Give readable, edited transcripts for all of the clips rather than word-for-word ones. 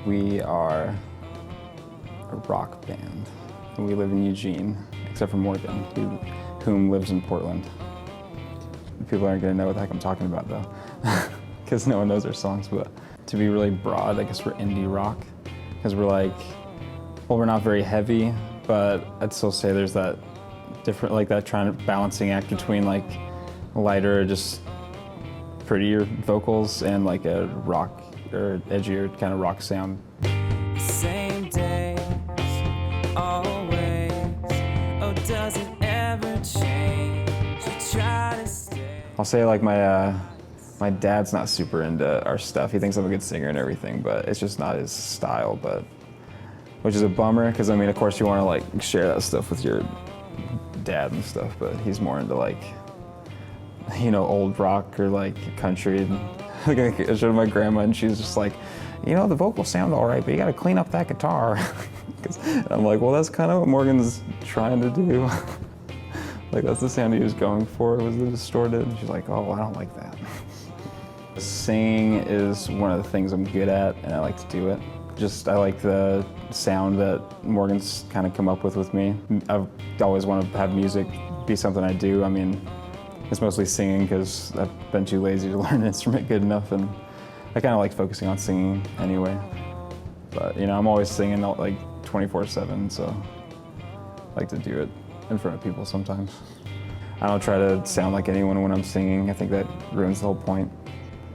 We are a rock band, and we live in Eugene, except for Morgan, whom lives in Portland. People aren't gonna know what the heck I'm talking about though, because no one knows our songs, but to be really broad, I guess we're indie rock, because we're like, well, we're not very heavy, but I'd still say there's that different, like that trying to balancing act between like lighter, just prettier vocals and like a rock or edgier kind of rock sound. Same days, always. Oh, does it ever change? You try to stay. I'll say like my dad's not super into our stuff. He thinks I'm a good singer and everything, but it's just not his style. But which is a bummer, because I mean, of course, you want to like share that stuff with your dad and stuff, but he's more into like, you know, old rock or like country. And like I showed my grandma, and she's just like, you know, the vocals sound all right, but you got to clean up that guitar. I'm like, well, that's kind of what Morgan's trying to do. Like that's the sound he was going for, was the distorted. And she's like, oh, I don't like that. Singing is one of the things I'm good at, and I like to do it. I like the sound that Morgan's kind of come up with me. I've always wanted to have music be something I do. I mean, it's mostly singing because I've been too lazy to learn an instrument good enough, and I kind of like focusing on singing anyway. But you know, I'm always singing like 24/7, so I like to do it in front of people sometimes. I don't try to sound like anyone when I'm singing. I think that ruins the whole point.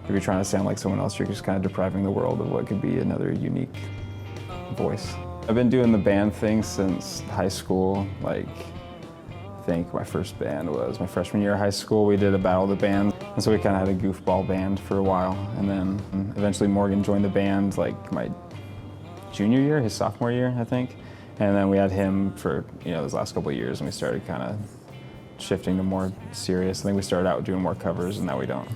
If you're trying to sound like someone else, you're just kind of depriving the world of what could be another unique voice. I've been doing the band thing since high school. Like, I think my first band was my freshman year of high school. We did a battle of the bands, and so we kind of had a goofball band for a while. And then eventually Morgan joined the band like my junior year, his sophomore year, I think. And then we had him for, you know, those last couple of years, and we started kind of shifting to more serious. I think we started out doing more covers, and now we don't.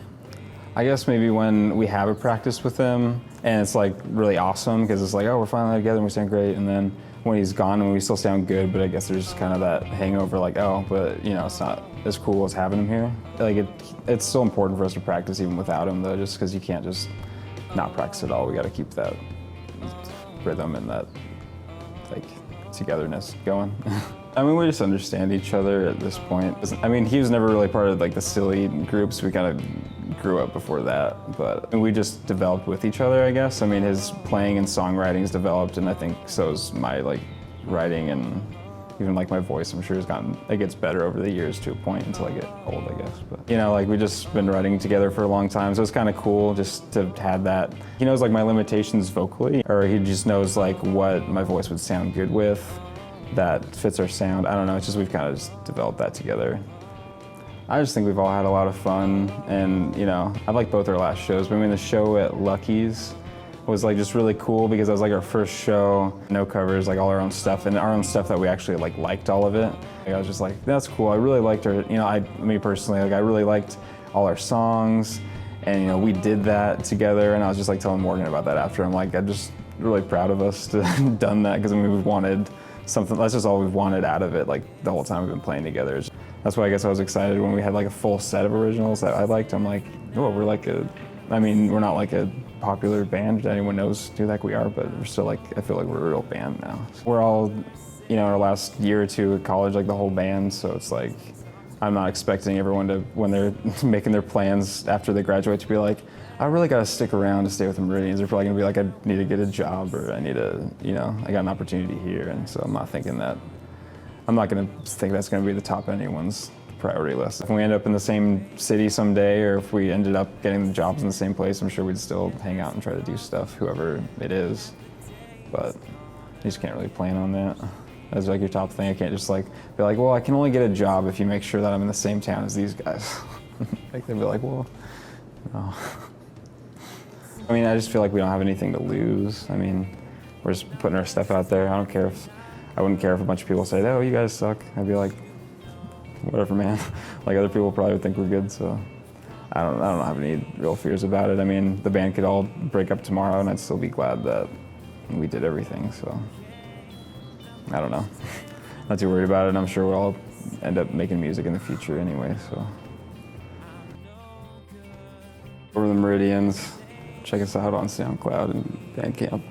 I guess maybe when we have a practice with him, and it's like really awesome, because it's like, oh, we're finally together and we sound great. And then when he's gone, and we still sound good, but I guess there's kind of that hangover, like, oh, but you know, it's not as cool as having him here. Like it's still important for us to practice even without him, though, just because you can't just not practice at all. We got to keep that rhythm and that like togetherness going. I mean, we just understand each other at this point. I mean, he was never really part of like the silly groups. We kind of grew up before that, but we just developed with each other, I guess. I mean, his playing and songwriting's developed, and I think so's my like writing, and even like my voice, I'm sure it gets better over the years to a point until I get old, I guess. But you know, like we just been writing together for a long time, so it's kind of cool just to have that. He knows like my limitations vocally, or he just knows like what my voice would sound good with that fits our sound. I don't know, it's just we've kind of just developed that together. I just think we've all had a lot of fun, and you know, I like both our last shows, but I mean the show at Lucky's was like just really cool because it was like our first show, no covers, like all our own stuff, and our own stuff that we actually like liked all of it. Like, I was just like, that's cool. I really liked our, you know, me personally, like I really liked all our songs, and you know, we did that together, and I was just like telling Morgan about that after. I'm like, I'm just really proud of us to have done that, because I mean, we've wanted something, that's just all we've wanted out of it, like the whole time we've been playing together. That's why I guess I was excited when we had like a full set of originals that I liked. I'm like, oh, we're like I mean, we're not like a popular band that anyone knows who the heck we are, but we're still like, I feel like we're a real band now. We're all, you know, our last year or two at college, like the whole band, so it's like, I'm not expecting everyone to, when they're making their plans after they graduate, to be like, I really gotta stick around to stay with the Meridians. They're probably gonna be like, I need to get a job, or I need to, you know, I got an opportunity here, and so I'm not gonna think that's gonna be the top of anyone's priority list. If we end up in the same city someday, or if we ended up getting the jobs in the same place, I'm sure we'd still hang out and try to do stuff, whoever it is. But you just can't really plan on that as like your top thing. I can't just like be like, well, I can only get a job if you make sure that I'm in the same town as these guys. Like they'd be like, well, no. I mean, I just feel like we don't have anything to lose. I mean, we're just putting our stuff out there. I wouldn't care if a bunch of people say, oh, you guys suck. I'd be like, whatever, man. Like other people probably would think we're good, so I don't have any real fears about it. I mean, the band could all break up tomorrow, and I'd still be glad that we did everything, so I don't know. Not too worried about it. I'm sure we'll all end up making music in the future anyway, so. We're the Meridians. Check us out on SoundCloud and Bandcamp.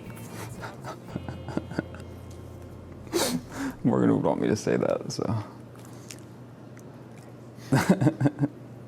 Morgan would want me to say that, so.